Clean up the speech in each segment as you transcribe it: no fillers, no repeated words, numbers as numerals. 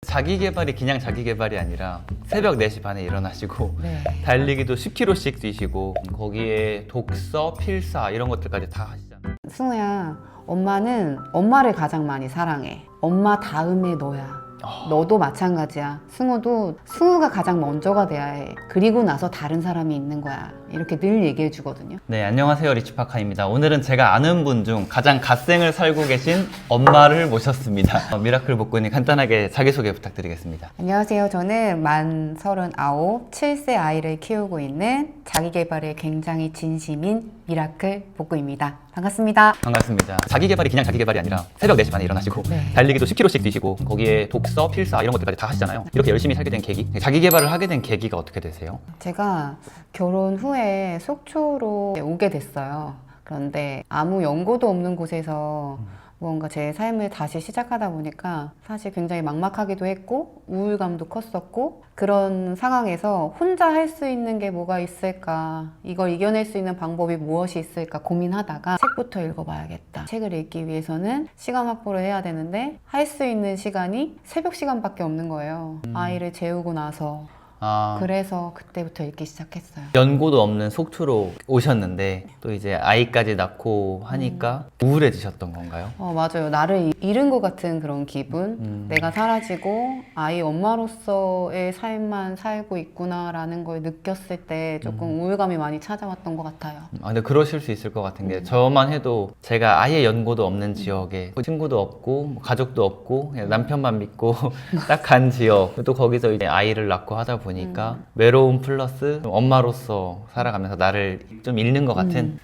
자기 개발이 그냥 자기 개발이 아니라 새벽 4시 반에 일어나시고 네. 달리기도 10km씩 뛰시고 거기에 독서, 필사 이런 것들까지 다 하시잖아요. 승우야, 엄마는 엄마를 가장 많이 사랑해. 엄마 다음에 너야. 너도 마찬가지야. 승우가 가장 먼저가 돼야 해. 그리고 나서 다른 사람이 있는 거야. 이렇게 늘 얘기해 주거든요. 네, 안녕하세요. 리치파카입니다. 오늘은 제가 아는 분 중 가장 갓생을 살고 계신 엄마를 모셨습니다. 미라클 복근이 간단하게 자기소개 부탁드리겠습니다. 안녕하세요. 저는 만 39, 7세 아이를 키우고 있는 자기개발에 굉장히 진심인 미라클 복구입니다. 반갑습니다. 반갑습니다. 자기 개발이 그냥 자기 개발이 아니라 새벽 4시 반에 일어나시고 네. 달리기도 10km씩 뛰시고 거기에 독서, 필사 이런 것들까지 다 하시잖아요. 이렇게 열심히 살게 된 계기, 자기 개발을 하게 된 계기가 어떻게 되세요? 제가 결혼 후에 속초로 오게 됐어요. 그런데 아무 연고도 없는 곳에서 뭔가 제 삶을 다시 시작하다 보니까 사실 굉장히 막막하기도 했고 우울감도 컸었고, 그런 상황에서 혼자 할 수 있는 게 뭐가 있을까, 이걸 이겨낼 수 있는 방법이 무엇이 있을까 고민하다가 책부터 읽어봐야겠다. 책을 읽기 위해서는 시간 확보를 해야 되는데 할 수 있는 시간이 새벽 시간밖에 없는 거예요. 아이를 재우고 나서. 그래서 그때부터 읽기 시작했어요. 연고도 없는 속초로 오셨는데 또 이제 아이까지 낳고 하니까 우울해지셨던 건가요? 맞아요. 나를 잃은 것 같은 그런 기분. 내가 사라지고 아이 엄마로서의 삶만 살고 있구나라는 걸 느꼈을 때 조금 우울감이 많이 찾아왔던 것 같아요. 근데 그러실 수 있을 것 같은 게 저만 해도 제가 아예 연고도 없는 지역에 친구도 없고 뭐 가족도 없고 그냥 남편만 믿고 딱 간 지역, 또 거기서 이제 아이를 낳고 하다 보니까 외로움 플러스 엄마로서 살아가면서 나를 좀 잃는 것 같은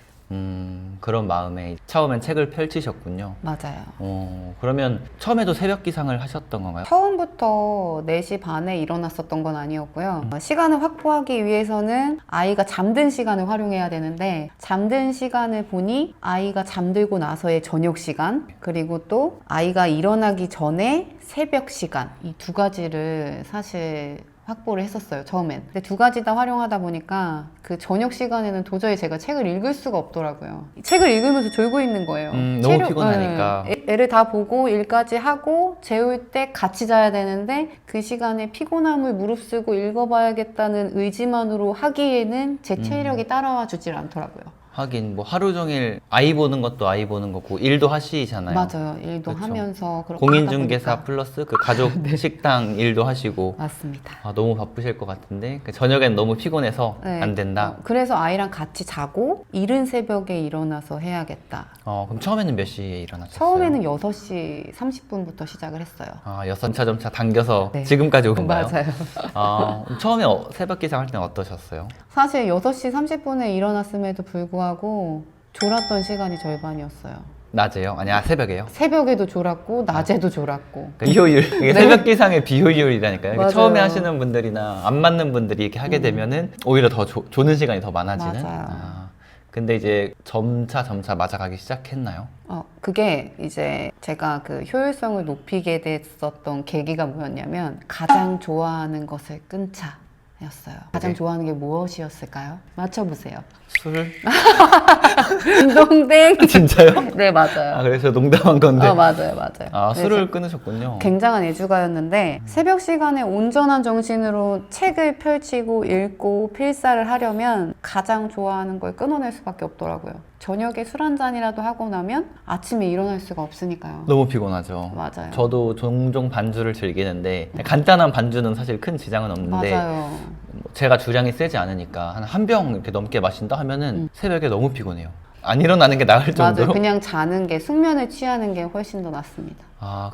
그런 마음에 처음엔 책을 펼치셨군요. 맞아요. 그러면 처음에도 새벽 기상을 하셨던 건가요? 처음부터 4시 반에 일어났었던 건 아니었고요. 시간을 확보하기 위해서는 아이가 잠든 시간을 활용해야 되는데, 잠든 시간을 보니 아이가 잠들고 나서의 저녁 시간, 그리고 또 아이가 일어나기 전에 새벽 시간, 이 두 가지를 사실 확보를 했었어요, 처음엔. 근데 두 가지 다 활용하다 보니까 그 저녁 시간에는 도저히 제가 책을 읽을 수가 없더라고요. 책을 읽으면서 졸고 있는 거예요. 너무 피곤하니까. 애를 다 보고 일까지 하고 재울 때 같이 자야 되는데 그 시간에 피곤함을 무릅쓰고 읽어봐야겠다는 의지만으로 하기에는 제 체력이 따라와 주질 않더라고요. 하긴 뭐 하루 종일 아이 보는 것도 아이 보는 거고 일도 하시잖아요. 맞아요. 일도 그쵸. 하면서 그렇게 공인중개사 하다 보니까. 플러스 그 가족 식당 일도 하시고 맞습니다. 너무 바쁘실 것 같은데 저녁엔 너무 피곤해서 네. 안 된다. 그래서 아이랑 같이 자고 이른 새벽에 일어나서 해야겠다. 그럼 처음에는 몇 시에 일어나셨어요? 처음에는 6시 30분부터 시작을 했어요. 점차 당겨서 네. 지금까지 온 건가요? 맞아요. 처음에 새벽 기상 할 때는 어떠셨어요? 사실 6시 30분에 일어났음에도 불구하고 졸았던 시간이 절반이었어요. 낮에요? 아니, 새벽에요? 새벽에도 졸았고 낮에도 졸았고. 비효율. 이게 네. 새벽 기상의 비효율이라니까요. 맞아요. 처음에 하시는 분들이나 안 맞는 분들이 이렇게 하게 되면은 오히려 더 조는 시간이 더 많아지는. 맞아요. 근데 이제 점차 맞아가기 시작했나요? 그게 이제 제가 그 효율성을 높이게 됐었던 계기가 뭐였냐면, 가장 좋아하는 것을 끊자 였어요. 가장 좋아하는 게 무엇이었을까요? 맞춰보세요. 술? 딩동댕. 진짜요? 네, 맞아요. 그래서 농담한 건데. 맞아요. 네, 술을 끊으셨군요. 굉장한 애주가였는데 새벽 시간에 온전한 정신으로 책을 펼치고 읽고 필사를 하려면 가장 좋아하는 걸 끊어낼 수밖에 없더라고요. 저녁에 술 한 잔이라도 하고 나면 아침에 일어날 수가 없으니까요. 너무 피곤하죠. 맞아요. 저도 종종 반주를 즐기는데 간단한 반주는 사실 큰 지장은 없는데 맞아요. 제가 주량이 세지 않으니까 한 병 이렇게 넘게 마신다 하면은 새벽에 너무 피곤해요. 안 일어나는 게 나을 정도로. 맞아요. 그냥 자는 게, 숙면을 취하는 게 훨씬 더 낫습니다.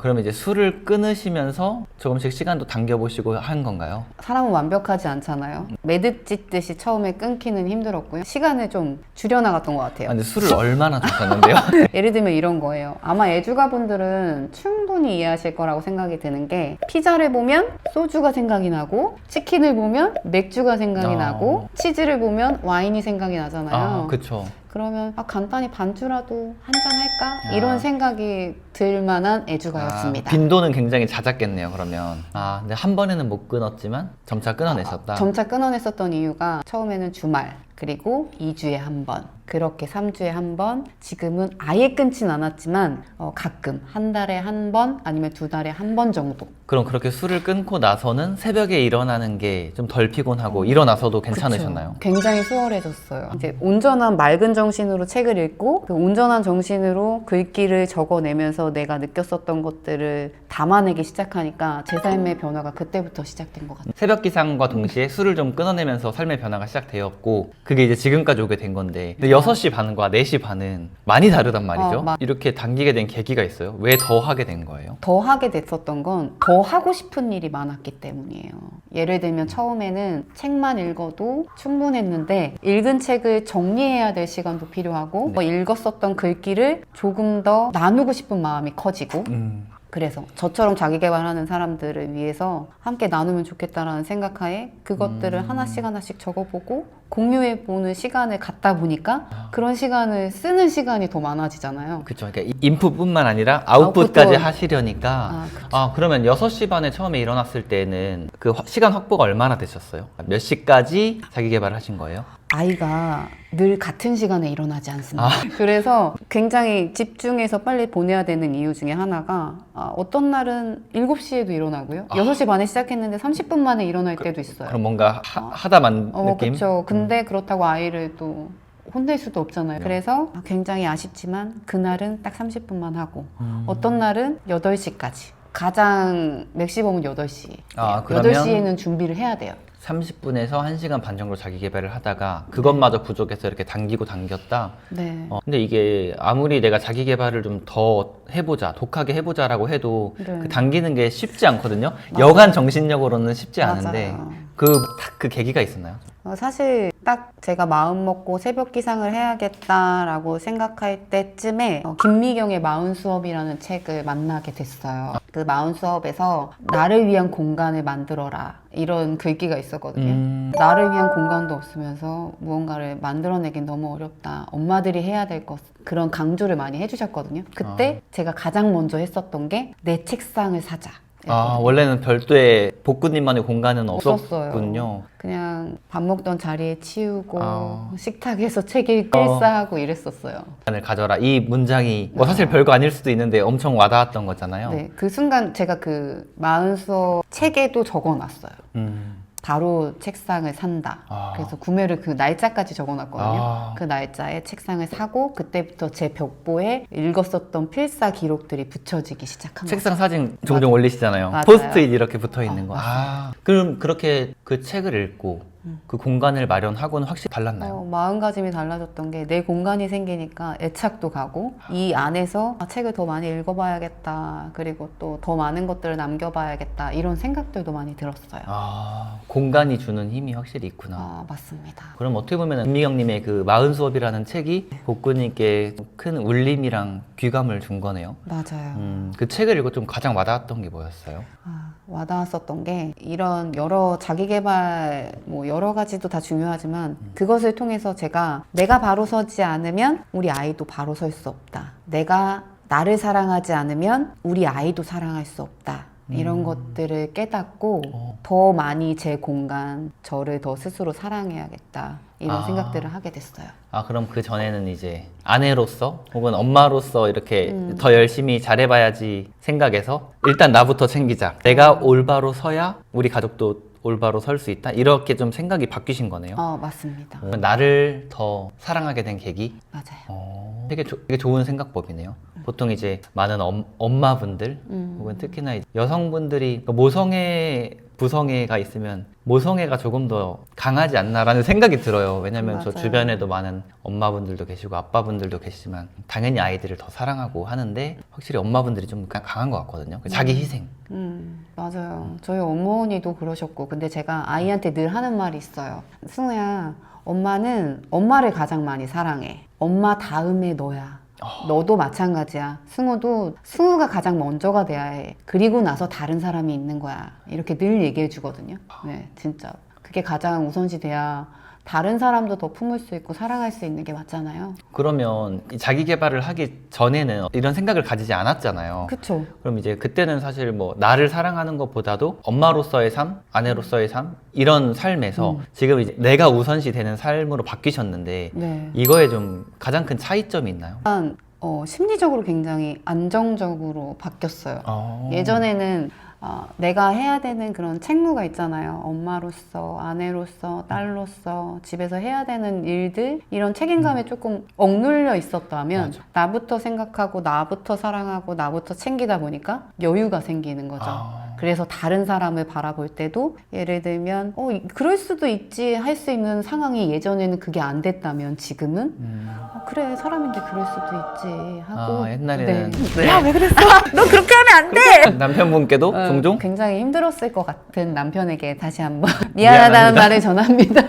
그러면 이제 술을 끊으시면서 조금씩 시간도 당겨보시고 한 건가요? 사람은 완벽하지 않잖아요. 매듭 짓듯이 처음에 끊기는 힘들었고요. 시간을 좀 줄여나갔던 것 같아요. 근데 술을 얼마나 드셨는데요? 예를 들면 이런 거예요. 아마 애주가분들은 충분히 이해하실 거라고 생각이 드는 게, 피자를 보면 소주가 생각이 나고, 치킨을 보면 맥주가 생각이 나고, 치즈를 보면 와인이 생각이 나잖아요. 그쵸. 그러면 간단히 반주라도 한잔 할까? 이런 생각이 들만한 애주가였습니다. 빈도는 굉장히 잦았겠네요, 그러면. 근데 한 번에는 못 끊었지만 점차 끊어내셨다. 점차 끊어냈었던 이유가 처음에는 주말, 그리고 2주에 한 번, 그렇게 3주에 한 번, 지금은 아예 끊진 않았지만 가끔 한 달에 한 번, 아니면 2달에 한 번 정도. 그럼 그렇게 술을 끊고 나서는 새벽에 일어나는 게 좀 덜 피곤하고 일어나서도 괜찮으셨나요? 그쵸. 굉장히 수월해졌어요. 이제 온전한 맑은 정신으로 책을 읽고 그 온전한 정신으로 글귀를 적어내면서 내가 느꼈었던 것들을 담아내기 시작하니까 제 삶의 변화가 그때부터 시작된 것 같아요. 새벽 기상과 동시에 술을 좀 끊어내면서 삶의 변화가 시작되었고 그게 이제 지금까지 오게 된 건데 근데 6시 반과 4시 반은 많이 다르단 말이죠. 이렇게 당기게 된 계기가 있어요? 왜 더 하게 된 거예요? 더 하게 됐었던 건 더 하고 싶은 일이 많았기 때문이에요. 예를 들면 처음에는 책만 읽어도 충분했는데 읽은 책을 정리해야 될 시간도 필요하고 읽었었던 글귀를 조금 더 나누고 싶은 마음이 커지고 그래서 저처럼 자기 개발하는 사람들을 위해서 함께 나누면 좋겠다라는 생각하에 그것들을 하나씩 적어보고 공유해보는 시간을 갖다 보니까 그런 시간을 쓰는 시간이 더 많아지잖아요. 그렇죠. 그러니까 인풋뿐만 아니라 아웃풋까지 아웃풋도- 하시려니까 그쵸. 그러면 6시 반에 처음에 일어났을 때는 그 시간 확보가 얼마나 되셨어요? 몇 시까지 자기 개발을 하신 거예요? 아이가 늘 같은 시간에 일어나지 않습니다. 그래서 굉장히 집중해서 빨리 보내야 되는 이유 중에 하나가 어떤 날은 7시에도 일어나고요. 6시 반에 시작했는데 30분 만에 일어날 때도 있어요. 그럼 뭔가 하다만 느낌? 그렇죠. 근데 그렇다고 아이를 또 혼낼 수도 없잖아요. 그래서 굉장히 아쉽지만 그날은 딱 30분만 하고 어떤 날은 8시까지. 가장 맥시멈은 8시. 그러면 8시에는 준비를 해야 돼요. 30분에서 1시간 반 정도 자기 개발을 하다가 그것마저 부족해서 이렇게 당기고 당겼다. 네. 근데 이게 아무리 내가 자기 개발을 좀 더 해보자, 독하게 해보자라고 해도 네. 그 당기는 게 쉽지 않거든요. 여간 정신력으로는 쉽지 않은데 맞아요. 그 계기가 있었나요? 사실 딱 제가 마음 먹고 새벽 기상을 해야겠다라고 생각할 때쯤에 김미경의 마흔 수업이라는 책을 만나게 됐어요. 그 마흔 수업에서 나를 위한 공간을 만들어라 이런 글귀가 있었거든요. 나를 위한 공간도 없으면서 무언가를 만들어내긴 너무 어렵다. 엄마들이 해야 될 것 그런 강조를 많이 해주셨거든요. 그때 제가 가장 먼저 했었던 게 내 책상을 사자. 원래는 별도의 복구님만의 공간은 없었어요. 없었군요. 그냥 밥 먹던 자리에 치우고 식탁에서 책 읽기 필사하고 이랬었어요. 공간을 가져라. 이 문장이 사실 별거 아닐 수도 있는데 엄청 와닿았던 거잖아요. 네, 그 순간 제가 그 마흔 수업 책에도 적어놨어요. 바로 책상을 산다. 그래서 구매를 그 날짜까지 적어놨거든요. 그 날짜에 책상을 사고 그때부터 제 벽보에 읽었었던 필사 기록들이 붙여지기 시작한 거예요. 책상 사진 종종 올리시잖아요. 맞아요. 포스트잇 이렇게 붙어 있는 거. 맞아요. 그럼 그렇게 그 책을 읽고 그 공간을 마련하고는 확실히 달랐나요? 마음가짐이 달라졌던 게 내 공간이 생기니까 애착도 가고 이 안에서 책을 더 많이 읽어봐야겠다. 그리고 또 더 많은 것들을 남겨봐야겠다. 이런 생각들도 많이 들었어요. 공간이 주는 힘이 확실히 있구나. 맞습니다. 그럼 어떻게 보면 김미경님의 그 마흔 수업이라는 책이 복구님께 큰 울림이랑 귀감을 준 거네요. 맞아요. 그 책을 읽고 좀 가장 와닿았던 게 뭐였어요? 와닿았었던 게 이런 여러 자기계발 여러 가지도 다 중요하지만 그것을 통해서 내가 바로 서지 않으면 우리 아이도 바로 설 수 없다. 내가 나를 사랑하지 않으면 우리 아이도 사랑할 수 없다. 이런 것들을 깨닫고 더 많이 제 공간, 저를 더 스스로 사랑해야겠다. 이런 생각들을 하게 됐어요. 그럼 그 전에는 이제 아내로서 혹은 엄마로서 이렇게 더 열심히 잘해봐야지 생각해서 일단 나부터 챙기자. 내가 올바로 서야 우리 가족도 올바로 설 수 있다. 이렇게 좀 생각이 바뀌신 거네요. 맞습니다. 나를 더 사랑하게 된 계기? 맞아요. 되게 좋은 생각법이네요. 보통 이제 많은 엄마분들 혹은 특히나 여성분들이 모성애, 부성애가 있으면 모성애가 조금 더 강하지 않나라는 생각이 들어요. 왜냐면 저 맞아요. 주변에도 많은 엄마분들도 계시고 아빠분들도 계시지만 당연히 아이들을 더 사랑하고 하는데 확실히 엄마분들이 좀 강한 것 같거든요. 자기 희생. 맞아요. 저희 어머니도 그러셨고 근데 제가 아이한테 늘 하는 말이 있어요. 승우야, 엄마는 엄마를 가장 많이 사랑해. 엄마 다음에 너야. 너도 마찬가지야. 승우가 가장 먼저가 돼야 해. 그리고 나서 다른 사람이 있는 거야. 이렇게 늘 얘기해 주거든요. 네, 진짜. 그게 가장 우선시 돼야 다른 사람도 더 품을 수 있고 사랑할 수 있는 게 맞잖아요. 그러면 이 자기 개발을 하기 전에는 이런 생각을 가지지 않았잖아요. 그쵸? 그럼 이제 그때는 사실 뭐 나를 사랑하는 것보다도 엄마로서의 삶, 아내로서의 삶 이런 삶에서 지금 이제 내가 우선시 되는 삶으로 바뀌셨는데 네. 이거에 좀 가장 큰 차이점이 있나요? 일단 심리적으로 굉장히 안정적으로 바뀌었어요. 예전에는 내가 해야 되는 그런 책무가 있잖아요. 엄마로서, 아내로서, 딸로서 집에서 해야 되는 일들 이런 책임감에 조금 억눌려 있었다면 맞아. 나부터 생각하고 나부터 사랑하고 나부터 챙기다 보니까 여유가 생기는 거죠. 그래서 다른 사람을 바라볼 때도 예를 들면 그럴 수도 있지 할 수 있는 상황이 예전에는 그게 안 됐다면 지금은 그래 사람인데 그럴 수도 있지 하고 옛날에는 네. 야 왜 그랬어? 너 그렇게 하면 안 돼! 남편분께도 종종 굉장히 힘들었을 것 같은 남편에게 다시 한번 미안하다는 말을 전합니다.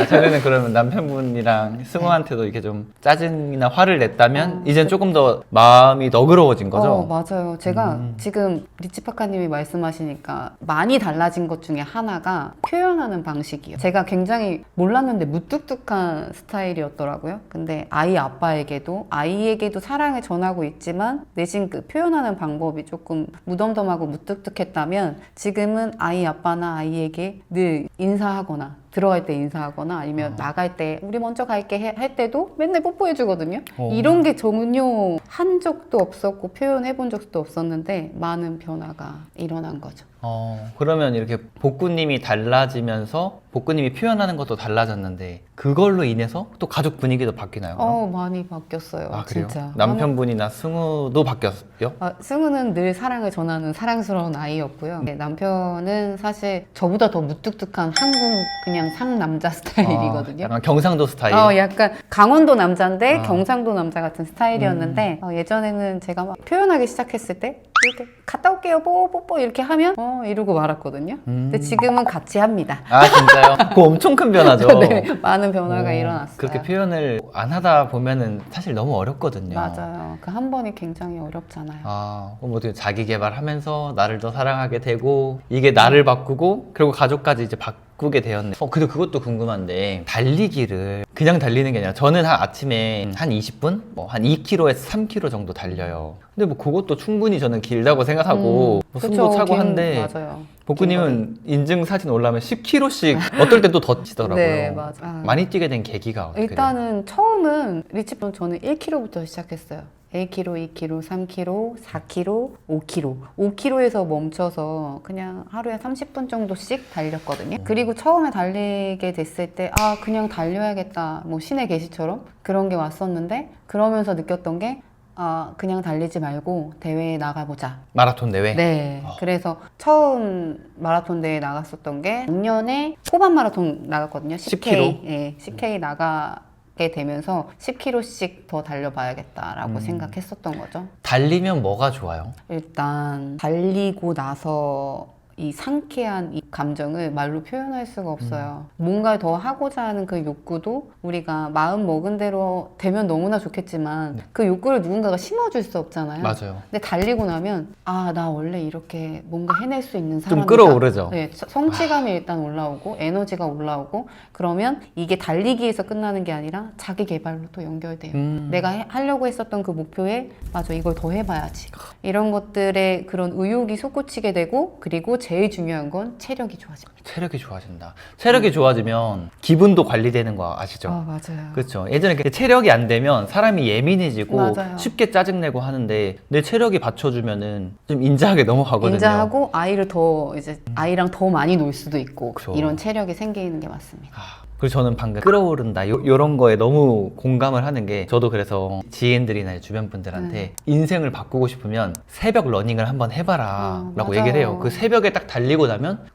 전에는 그러면 남편분이랑 승우한테도 이렇게 좀 짜증이나 화를 냈다면 이젠 조금 더 마음이 너그러워진 거죠? 맞아요. 제가 지금 리치파카님이 말씀하시니까 많이 달라진 것 중에 하나가 표현하는 방식이에요. 제가 굉장히 몰랐는데 무뚝뚝한 스타일이었더라고요. 근데 아이 아빠에게도 아이에게도 사랑을 전하고 있지만 대신 그 표현하는 방법이 조금 무덤덤하고 무뚝뚝했다면 지금은 아이 아빠나 아이에게 늘 인사하거나 들어갈 때 인사하거나 아니면 나갈 때 우리 먼저 갈게 할 때도 맨날 뽀뽀해 주거든요. 이런 게 전혀 한 적도 없었고 표현해 본 적도 없었는데 많은 변화가 일어난 거죠. 그러면 이렇게 복구님이 달라지면서 복구님이 표현하는 것도 달라졌는데 그걸로 인해서 또 가족 분위기도 바뀌나요? 그럼? 많이 바뀌었어요. 그래요? 진짜. 남편분이나 승우도 바뀌었어요? 승우는 늘 사랑을 전하는 사랑스러운 아이였고요. 네, 남편은 사실 저보다 더 무뚝뚝한 한국 그냥 상남자 스타일이거든요. 약간 경상도 스타일? 약간 강원도 남자인데 경상도 남자 같은 스타일이었는데 예전에는 제가 막 표현하기 시작했을 때 이렇게 갔다 올게요 뽀뽀 이렇게 하면 이러고 말았거든요. 근데 지금은 같이 합니다. 진짜요? 그거 엄청 큰 변화죠? 네, 많은 변화가 일어났어요. 그렇게 표현을 안 하다 보면은 사실 너무 어렵거든요. 맞아요. 그 한 번이 굉장히 어렵잖아요. 그럼 어떻게 자기 개발하면서 나를 더 사랑하게 되고 이게 나를 바꾸고 그리고 가족까지 이제 바꾸게 되었네. 근데 그것도 궁금한데 달리기를 그냥 달리는 게 아니라 저는 아침에 한 20분? 한 2km에서 3km 정도 달려요. 근데 뭐 그것도 충분히 저는 길다고 생각하고 뭐 숨도 차고 한데 맞아요. 복구님은 인증 사진 올라오면 10km씩 어떨 때 또 더 뛰더라고요. 네, 맞아. 많이 뛰게 된 계기가 어떻게 돼요? 일단은 처음은 리치폰 저는 1km부터 시작했어요. 1km, 2km, 3km, 4km, 5km. 5km에서 멈춰서 그냥 하루에 30분 정도씩 달렸거든요. 그리고 처음에 달리게 됐을 때 그냥 달려야겠다. 뭐 신의 계시처럼 그런 게 왔었는데 그러면서 느꼈던 게 그냥 달리지 말고 대회에 나가보자. 마라톤 대회? 네. 그래서 처음 마라톤 대회 나갔었던 게 작년에 호반 마라톤 나갔거든요. 10K. 네, 10K 나가게 되면서 10km씩 더 달려봐야겠다라고 생각했었던 거죠. 달리면 뭐가 좋아요? 일단 달리고 나서 이 상쾌한 이 감정을 말로 표현할 수가 없어요. 뭔가 더 하고자 하는 그 욕구도 우리가 마음 먹은 대로 되면 너무나 좋겠지만 그 욕구를 누군가가 심어줄 수 없잖아요. 맞아요. 근데 달리고 나면 나 원래 이렇게 뭔가 해낼 수 있는 사람이다. 좀 끌어오르죠. 네, 성취감이 일단 올라오고 에너지가 올라오고 그러면 이게 달리기에서 끝나는 게 아니라 자기 개발로 또 연결돼요. 내가 하려고 했었던 그 목표에 맞아 이걸 더 해봐야지. 이런 것들에 그런 의욕이 솟구치게 되고 그리고 제일 중요한 건 체력이 좋아집니다. 체력이 좋아진다. 체력이 좋아지면 기분도 관리되는 거 아시죠? 맞아요. 그렇죠. 예전에 체력이 안 되면 사람이 예민해지고 맞아요. 쉽게 짜증내고 하는데 내 체력이 받쳐주면은 좀 인자하게 넘어가거든요. 인자하고 아이를 더 이제 아이랑 더 많이 놀 수도 있고 그쵸. 이런 체력이 생기는 게 맞습니다. 그리고 저는 방금 끌어오른다 요런 거에 너무 공감을 하는 게 저도 그래서 지인들이나 주변 분들한테 인생을 바꾸고 싶으면 새벽 러닝을 한번 해봐라 라고 맞아요. 얘기를 해요. 그 새벽에 딱 달리고 나면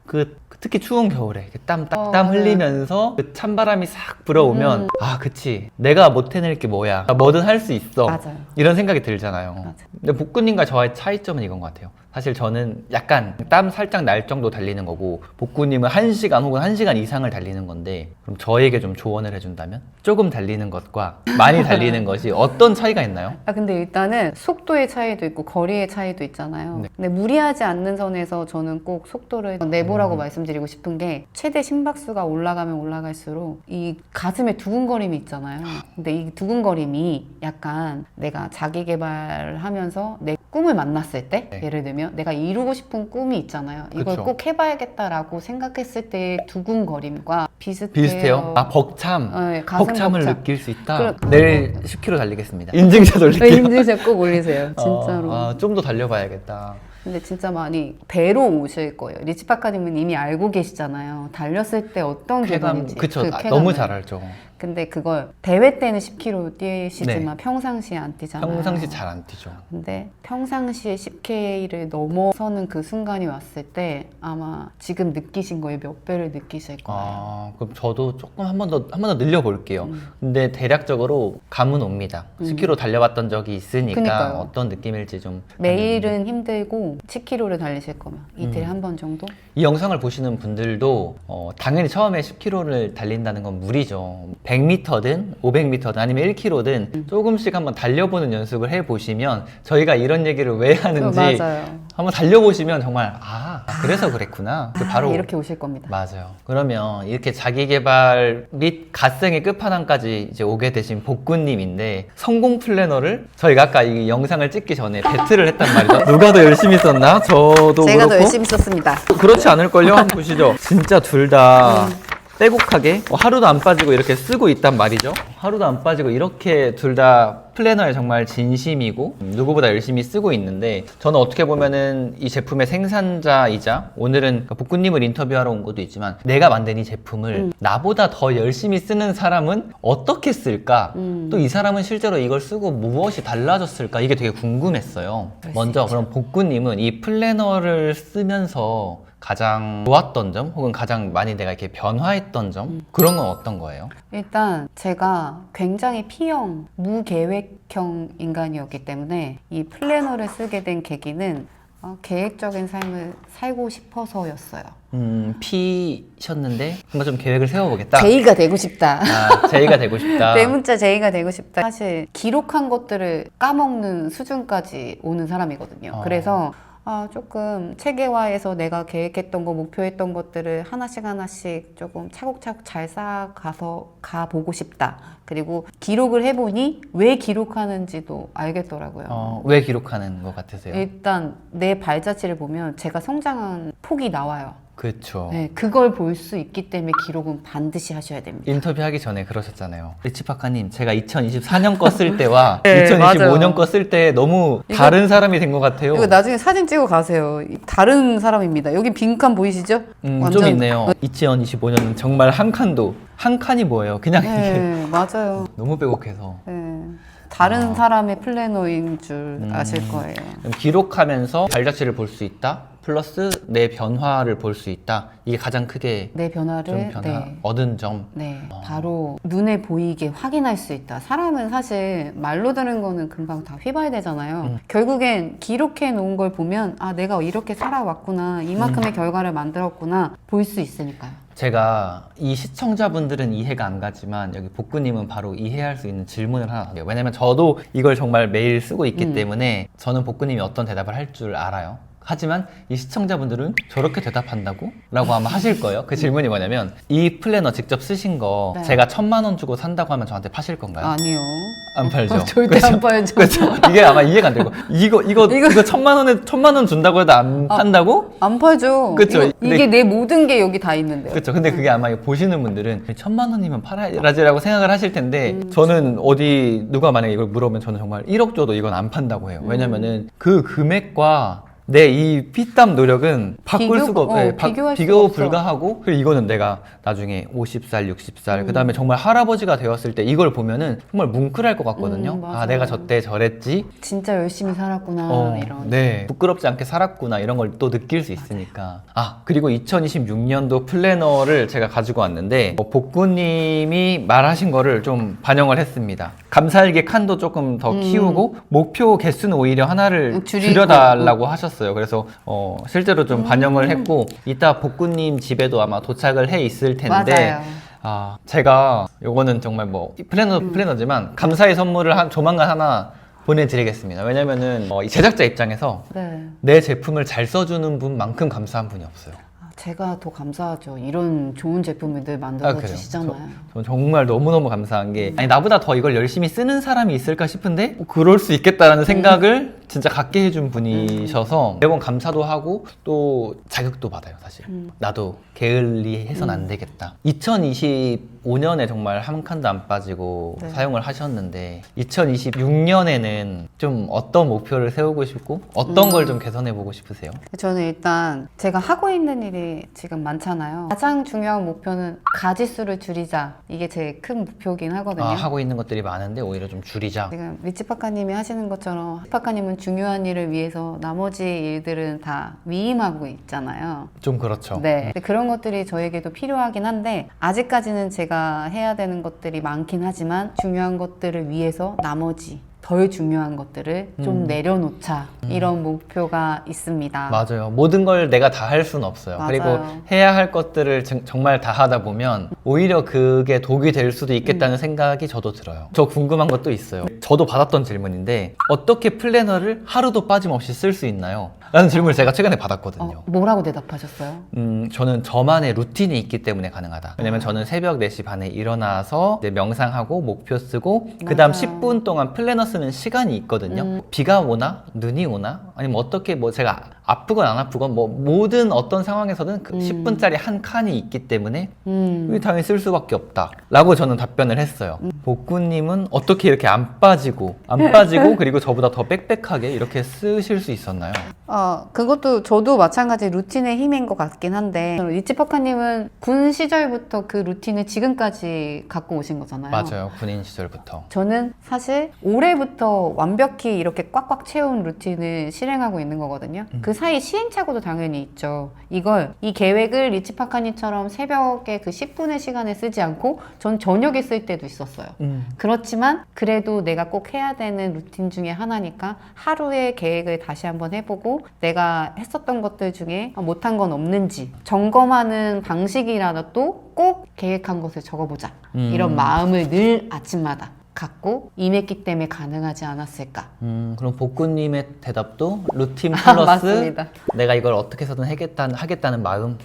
특히 추운 겨울에 땀 흘리면서 그 찬바람이 싹 불어오면 그치 내가 못 해낼 게 뭐야 뭐든 할 수 있어 맞아요. 이런 생각이 들잖아요. 맞아요. 근데 복구님과 저와의 차이점은 이건 것 같아요. 사실 저는 약간 땀 살짝 날 정도 달리는 거고 복구님은 1시간 혹은 1시간 이상을 달리는 건데 그럼 저에게 좀 조언을 해준다면? 조금 달리는 것과 많이 달리는 것이 어떤 차이가 있나요? 근데 일단은 속도의 차이도 있고 거리의 차이도 있잖아요. 네. 근데 무리하지 않는 선에서 저는 꼭 속도를 내보라고 말씀드리고 싶은 게 최대 심박수가 올라가면 올라갈수록 이 가슴에 두근거림이 있잖아요. 근데 이 두근거림이 약간 내가 자기 개발하면서 내 꿈을 만났을 때 네. 예를 들면 내가 이루고 싶은 꿈이 있잖아요. 이걸 그쵸. 꼭 해봐야겠다라고 생각했을 때의 두근거림과 비슷해요? 아, 벅참. 네, 가슴 벅참을 벅참. 느낄 수 있다. 그럼- 내일 10km 달리겠습니다. 인증샷 올릴게요. 인증샷 꼭 올리세요. 진짜로. 좀 더 달려봐야겠다. 근데 진짜 많이 배로 오실 거예요. 리치파카님은 이미 알고 계시잖아요. 달렸을 때 어떤 쾌감, 기분인지. 그쵸. 그 아, 쾌감을. 너무 잘 알죠. 근데 그걸 대회 때는 10km 뛰시지만 평상시에 안 뛰잖아요. 평상시 잘 안 뛰죠. 근데 평상시에 10K를 넘어서는 그 순간이 왔을 때 아마 지금 느끼신 거에 몇 배를 느끼실 거예요. 아, 그럼 저도 조금 한 번 더 늘려볼게요. 근데 대략적으로 감은 옵니다. 10km 달려봤던 적이 있으니까 그니까요. 어떤 느낌일지 좀. 매일은 힘들고 10km를 달리실 거면 이틀에 한 번 정도? 이 영상을 보시는 분들도 당연히 처음에 10km를 달린다는 건 무리죠. 100m든 500m든 아니면 1km든 조금씩 한번 달려보는 연습을 해보시면 저희가 이런 얘기를 왜 하는지 맞아요. 한번 달려보시면 정말 그래서 그랬구나. 바로 이렇게 오실 겁니다. 맞아요. 그러면 이렇게 자기개발 및 갓생의 끝판왕까지 이제 오게 되신 복구님인데 성공 플래너를 저희가 아까 이 영상을 찍기 전에 배틀을 했단 말이죠. 누가 더 열심히 썼나? 저도 제가 더 그렇고 열심히 썼습니다. 그렇지 않을걸요? 한번 보시죠. 진짜 둘 다 빼곡하게 하루도 안 빠지고 이렇게 쓰고 있단 말이죠. 하루도 안 빠지고 이렇게 둘 다 플래너에 정말 진심이고 누구보다 열심히 쓰고 있는데 저는 어떻게 보면은 이 제품의 생산자이자 오늘은 복구님을 인터뷰하러 온 것도 있지만 내가 만든 이 제품을 나보다 더 열심히 쓰는 사람은 어떻게 쓸까? 또 이 사람은 실제로 이걸 쓰고 무엇이 달라졌을까? 이게 되게 궁금했어요. 먼저 그럼 복구님은 이 플래너를 쓰면서 가장 좋았던 점 혹은 가장 많이 내가 이렇게 변화했던 점 그런 건 어떤 거예요? 일단 제가 굉장히 P형, 무계획형 인간이었기 때문에 이 플래너를 쓰게 된 계기는 계획적인 삶을 살고 싶어서였어요. P셨는데 뭔가 좀 계획을 세워보겠다. J가 되고 싶다. J가 되고 싶다. 네 문자 J가 되고 싶다. 사실 기록한 것들을 까먹는 수준까지 오는 사람이거든요. 그래서 조금 체계화해서 내가 계획했던 거, 목표했던 것들을 하나씩 조금 차곡차곡 잘 쌓아가서 가보고 싶다. 그리고 기록을 해보니 왜 기록하는지도 알겠더라고요. 왜 기록하는 것 같으세요? 일단 내 발자취를 보면 제가 성장한 폭이 나와요. 그렇죠. 네, 그걸 볼 수 있기 때문에 기록은 반드시 하셔야 됩니다. 인터뷰하기 전에 그러셨잖아요. 리치파카님, 제가 2024년 거 쓸 때와 네, 2025년 거 쓸 때 너무 다른 사람이 된 것 같아요. 이거 나중에 사진 찍어 가세요. 다른 사람입니다. 여기 빈칸 보이시죠? 좀 있네요. 2025년은 정말 한 칸이 뭐예요? 그냥 이게 네, 맞아요. 너무 빼곡해서. 네. 다른 사람의 플래너인 줄 아실 거예요. 그럼 기록하면서 발자취를 볼 수 있다. 플러스 내 변화를 볼 수 있다. 이게 가장 크게 내 좀 변화를 변화 얻은 점. 네, 바로 눈에 보이게 확인할 수 있다. 사람은 사실 말로 들은 거는 금방 다 휘봐야 되잖아요. 결국엔 기록해 놓은 걸 보면 내가 이렇게 살아왔구나. 이만큼의 결과를 만들었구나. 볼 수 있으니까요. 제가 이 시청자분들은 이해가 안 가지만 여기 복구님은 바로 이해할 수 있는 질문을 하나 드려요. 왜냐면 저도 이걸 정말 매일 쓰고 있기 때문에 저는 복구님이 어떤 대답을 할 줄 알아요. 하지만 이 시청자분들은 저렇게 대답한다고? 라고 아마 하실 거예요. 그 질문이 뭐냐면 이 플래너 직접 쓰신 거 네. 제가 1000만 원 주고 산다고 하면 저한테 파실 건가요? 아니요. 안 팔죠. 절대 안 팔죠. 그렇죠. 이게 아마 이해가 안 되고 이거 1000만 원 준다고 해도 안 판다고? 안 팔죠. 그쵸. 이게 내 모든 게 여기 다 있는데요. 그렇죠. 근데 그게 아마 보시는 분들은 1000만 원이면 팔아야지라고 생각을 하실 텐데 저는 어디 누가 만약에 이걸 물어보면 저는 정말 1억 줘도 이건 안 판다고 해요. 왜냐면은 그 금액과 내 이 피땀 노력은 바꿀 수가 없고 비교할 비교 수가 없어. 불가하고 그리고 이거는 내가 나중에 50살, 60살 그다음에 정말 할아버지가 되었을 때 이걸 보면은 정말 뭉클할 것 같거든요. 맞아요. 내가 저때 저랬지. 진짜 열심히 살았구나. 이런. 네. 부끄럽지 않게 살았구나 이런 걸 또 느낄 수 있으니까. 그리고 2026년도 플래너를 제가 가지고 왔는데 복구님이 말하신 거를 좀 반영을 했습니다. 감사일기 칸도 조금 더 키우고 목표 개수는 오히려 하나를 줄이고. 줄여달라고 하셨어요. 하셨어요. 그래서 실제로 좀 반영을 했고 이따 복구님 집에도 아마 도착을 해 있을 텐데 맞아요. 제가 요거는 정말 뭐 플래너지만 감사의 선물을 조만간 하나 보내드리겠습니다. 왜냐면은 이 제작자 입장에서 네. 내 제품을 잘 써주는 분만큼 감사한 분이 없어요. 제가 더 감사하죠. 이런 좋은 제품을 늘 만들어 그래요. 주시잖아요. 저는 정말 너무너무 감사한 게 아니 나보다 더 이걸 열심히 쓰는 사람이 있을까 싶은데 그럴 수 있겠다라는 생각을 진짜 갖게 해준 분이셔서 매번 감사도 하고 또 자극도 받아요 사실. 나도 게을리 해선 안 되겠다. 2025년에 정말 한 칸도 안 빠지고 네. 사용을 하셨는데 2026년에는 좀 어떤 목표를 세우고 싶고 어떤 걸 좀 개선해 보고 싶으세요? 저는 일단 제가 하고 있는 일이 지금 많잖아요. 가장 중요한 목표는 가지수를 줄이자. 이게 제 큰 목표긴 하거든요. 하고 있는 것들이 많은데 오히려 좀 줄이자. 지금 리치파카님이 하시는 것처럼 리치파카님은 중요한 일을 위해서 나머지 일들은 다 위임하고 있잖아요. 좀 그렇죠. 네. 근데 그런 것들이 저에게도 필요하긴 한데 아직까지는 제가 해야 되는 것들이 많긴 하지만 중요한 것들을 위해서 나머지 덜 중요한 것들을 좀 내려놓자 이런 목표가 있습니다. 맞아요. 모든 걸 내가 다 할 수는 없어요. 맞아요. 그리고 해야 할 것들을 정말 다 하다 보면 오히려 그게 독이 될 수도 있겠다는 생각이 저도 들어요. 저 궁금한 것도 있어요. 저도 받았던 질문인데 어떻게 플래너를 하루도 빠짐없이 쓸 수 있나요? 라는 질문을 제가 최근에 받았거든요. 뭐라고 대답하셨어요? 저는 저만의 루틴이 있기 때문에 가능하다. 왜냐면 저는 새벽 4시 반에 일어나서 이제 명상하고 목표 쓰고 그 다음 맞아요. 10분 동안 플래너 쓰는 시간이 있거든요. 비가 오나 눈이 오나 아니면 어떻게 뭐 제가 아프건 안 아프건 뭐 모든 어떤 상황에서든 그 10분짜리 한 칸이 있기 때문에 이게 당연히 쓸 수밖에 없다 라고 저는 답변을 했어요. 복구님은 어떻게 이렇게 안 빠지고 그리고 저보다 더 빽빽하게 이렇게 쓰실 수 있었나요? 그것도 저도 마찬가지 루틴의 힘인 것 같긴 한데 리치파카님은 군 시절부터 그 루틴을 지금까지 갖고 오신 거잖아요. 맞아요. 군인 시절부터. 저는 사실 올해부터 완벽히 이렇게 꽉꽉 채운 루틴을 실행하고 있는 거거든요. 그 사이 시행착오도 당연히 있죠. 이 계획을 리치파카님처럼 새벽에 그 10분의 시간에 쓰지 않고 전 저녁에 쓸 때도 있었어요. 그렇지만 그래도 내가 꼭 해야 되는 루틴 중에 하나니까 하루의 계획을 다시 한번 해보고 내가 했었던 것들 중에 못한 건 없는지 점검하는 방식이라도 꼭 계획한 것을 적어보자. 이런 마음을 늘 아침마다 갖고 임했기 때문에 가능하지 않았을까. 그럼 복구님의 대답도 루틴 플러스 맞습니다. 내가 이걸 어떻게 해서든 하겠다는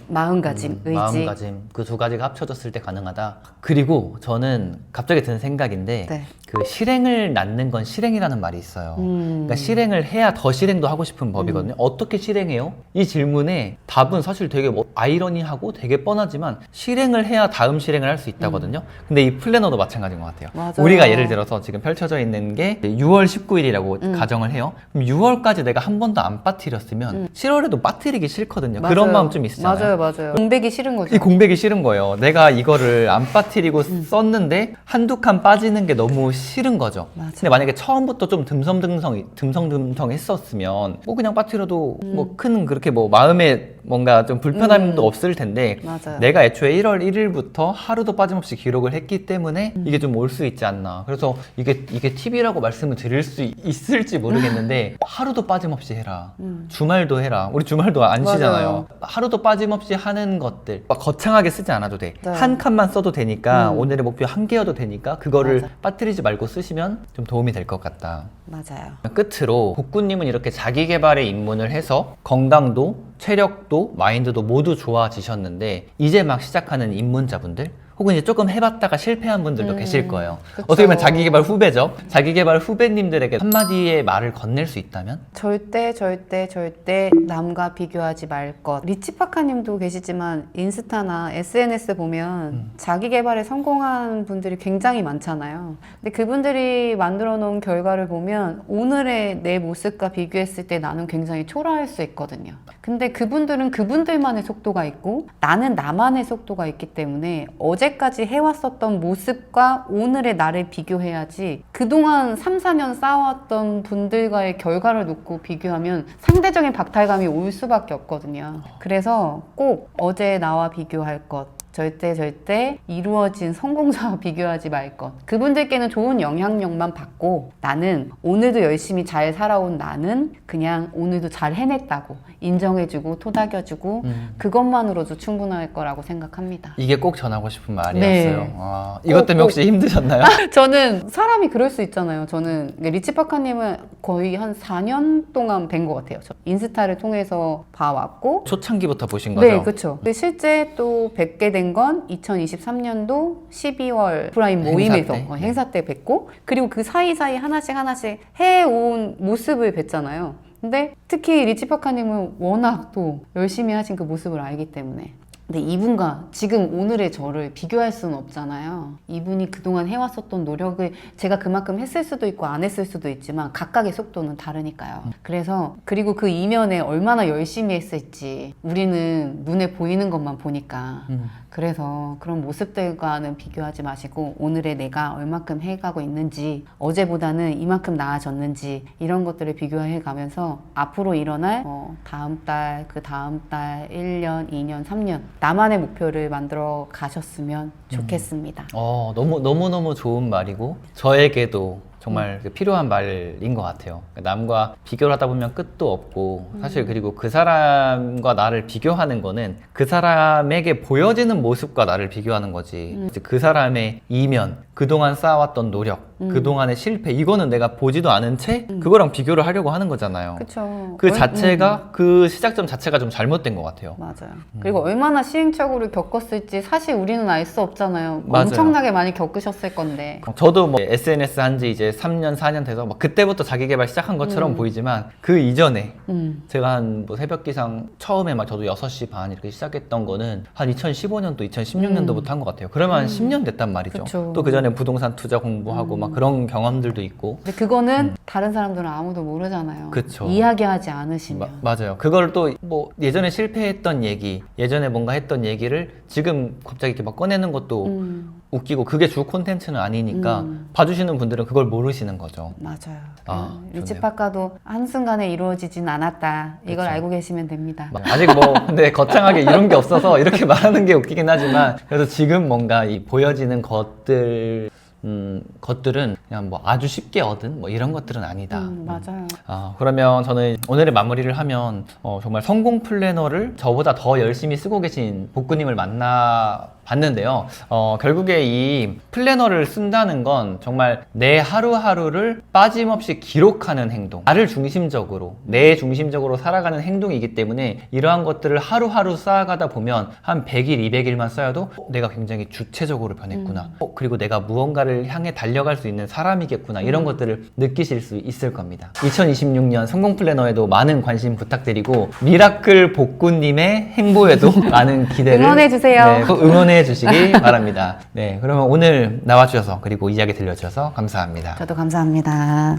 마음가짐, 의지. 마음가짐 그 두 가지가 합쳐졌을 때 가능하다. 그리고 저는 갑자기 드는 생각인데 네. 그 실행을 낳는 건 실행이라는 말이 있어요. 그러니까 실행을 해야 더 실행도 하고 싶은 법이거든요. 어떻게 실행해요? 이 질문에 답은 사실 되게 아이러니하고 되게 뻔하지만 실행을 해야 다음 실행을 할 수 있다거든요. 근데 이 플래너도 마찬가지인 것 같아요. 맞아요. 우리가 예를 들어서 지금 펼쳐져 있는 게 6월 19일이라고 가정을 해요. 그럼 6월까지 내가 한 번도 안 빠뜨렸으면 7월에도 빠뜨리기 싫거든요. 그런 마음 좀 있으잖아요. 맞아요. 공백이 싫은 거죠. 이 공백이 싫은 거예요. 내가 이거를 안 빠뜨리고 썼는데 한두 칸 빠지는 게 너무 싫은 거죠. 맞아요. 근데 만약에 처음부터 좀 듬성듬성 했었으면 뭐 그냥 빠뜨려도 뭐 큰 그렇게 뭐 마음에 뭔가 좀 불편함도 없을 텐데 맞아요. 내가 애초에 1월 1일부터 하루도 빠짐없이 기록을 했기 때문에 이게 좀 올 수 있지 않나. 그래서 이게 팁이라고 말씀을 드릴 수 있을지 모르겠는데 하루도 빠짐없이 해라. 주말도 해라. 우리 주말도 안 쉬잖아요. 하루도 빠짐없이 하는 것들 막 거창하게 쓰지 않아도 돼. 네. 한 칸만 써도 되니까 오늘의 목표 한 개여도 되니까 그거를 빠뜨리지 말고 쓰시면 좀 도움이 될 것 같다. 맞아요. 끝으로 복구님은 이렇게 자기 개발에 입문을 해서 건강도 체력도 마인드도 모두 좋아지셨는데 이제 막 시작하는 입문자분들 혹은 이제 조금 해봤다가 실패한 분들도 계실 거예요. 그쵸. 어떻게 보면 자기개발 후배죠. 자기개발 후배님들에게 한마디의 말을 건넬 수 있다면? 절대 남과 비교하지 말 것. 리치파카님도 계시지만 인스타나 SNS 보면 자기 개발에 성공한 분들이 굉장히 많잖아요. 근데 그분들이 만들어 놓은 결과를 보면 오늘의 내 모습과 비교했을 때 나는 굉장히 초라할 수 있거든요. 근데 그분들은 그분들만의 속도가 있고 나는 나만의 속도가 있기 때문에 어제까지 해왔었던 모습과 오늘의 나를 비교해야지 그동안 3, 4년 쌓아왔던 분들과의 결과를 놓고 비교하면 상대적인 박탈감이 올 수밖에 없거든요. 그래서 꼭 어제 나와 비교할 것, 절대 이루어진 성공자와 비교하지 말 것. 그분들께는 좋은 영향력만 받고 나는 오늘도 열심히 잘 살아온 나는 그냥 오늘도 잘 해냈다고 인정해주고 토닥여주고 그것만으로도 충분할 거라고 생각합니다. 이게 꼭 전하고 싶은 말이었어요. 네. 아, 이것 때문에 혹시 힘드셨나요? 저는 사람이 그럴 수 있잖아요. 저는 리치파카님은 거의 한 4년 동안 뵌 것 같아요. 저 인스타를 통해서 봐왔고 초창기부터 보신 거죠? 네, 그렇죠. 실제 또 뵙게 된 건 2023년도 12월 프라임 모임에서 행사 때 뵙고 그리고 그 사이사이 하나씩 해온 모습을 뵀잖아요. 근데 특히 리치파카님은 워낙 또 열심히 하신 그 모습을 알기 때문에 근데 이분과 지금 오늘의 저를 비교할 수는 없잖아요. 이분이 그동안 해왔었던 노력을 제가 그만큼 했을 수도 있고 안 했을 수도 있지만 각각의 속도는 다르니까요. 그래서 그리고 그 이면에 얼마나 열심히 했을지 우리는 눈에 보이는 것만 보니까 그래서 그런 모습들과는 비교하지 마시고 오늘의 내가 얼마큼 해가고 있는지 어제보다는 이만큼 나아졌는지 이런 것들을 비교해 가면서 앞으로 일어날 다음 달, 그 다음 달, 1년, 2년, 3년 나만의 목표를 만들어 가셨으면 좋겠습니다. 너무 좋은 말이고 저에게도 정말 필요한 말인 것 같아요. 남과 비교를 하다 보면 끝도 없고 사실 그리고 그 사람과 나를 비교하는 거는 그 사람에게 보여지는 모습과 나를 비교하는 거지. 이제 그 사람의 이면, 그동안 쌓아왔던 노력, 그동안의 실패 이거는 내가 보지도 않은 채 그거랑 비교를 하려고 하는 거잖아요. 그쵸. 그 자체가 그 시작점 자체가 좀 잘못된 것 같아요. 맞아요. 그리고 얼마나 시행착오를 겪었을지 사실 우리는 알 수 없잖아요. 맞아요. 엄청나게 많이 겪으셨을 건데. 저도 뭐 SNS 한 지 이제 3년, 4년 돼서 막 그때부터 자기 개발 시작한 것처럼 보이지만 그 이전에 제가 한 뭐 새벽 기상 처음에 막 저도 6시 반 이렇게 시작했던 거는 한 2015년도, 2016년도부터 한 것 같아요. 그러면 한 10년 됐단 말이죠. 그쵸. 또 그 전에 부동산 투자 공부하고 막 그런 경험들도 있고. 근데 그거는 다른 사람들은 아무도 모르잖아요. 그쵸. 이야기하지 않으시면. 맞아요. 그걸 또 뭐 예전에 실패했던 얘기, 예전에 뭔가 했던 얘기를 지금 갑자기 이렇게 막 꺼내는 것도 웃기고 그게 주 콘텐츠는 아니니까 봐주시는 분들은 그걸 모르시는 거죠. 맞아요. 아, 리치파카도 한순간에 이루어지진 않았다. 이걸 그쵸. 알고 계시면 됩니다. 아직 뭐 근데 거창하게 이런 게 없어서 이렇게 말하는 게 웃기긴 하지만 그래도 지금 뭔가 이 보여지는 것들은 그냥 뭐 아주 쉽게 얻은 뭐 이런 것들은 아니다. 맞아요. 그러면 저는 오늘의 마무리를 하면 정말 성공 플래너를 저보다 더 열심히 쓰고 계신 복구님을 만나 봤는데요. 결국에 이 플래너를 쓴다는 건 정말 내 하루하루를 빠짐없이 기록하는 행동, 나를 중심적으로, 내 중심적으로 살아가는 행동이기 때문에 이러한 것들을 하루하루 쌓아가다 보면 한 100일, 200일만 쌓여도 내가 굉장히 주체적으로 변했구나. 그리고 내가 무언가를 향해 달려갈 수 있는 사람이겠구나. 이런 것들을 느끼실 수 있을 겁니다. 2026년 성공 플래너에도 많은 관심 부탁드리고 미라클 복구님의 행보에도 많은 기대를 응원해주세요. 네, 꼭 응원해 주시기 바랍니다. 네, 그러면 오늘 나와주셔서 그리고 이야기 들려주셔서 감사합니다. 저도 감사합니다.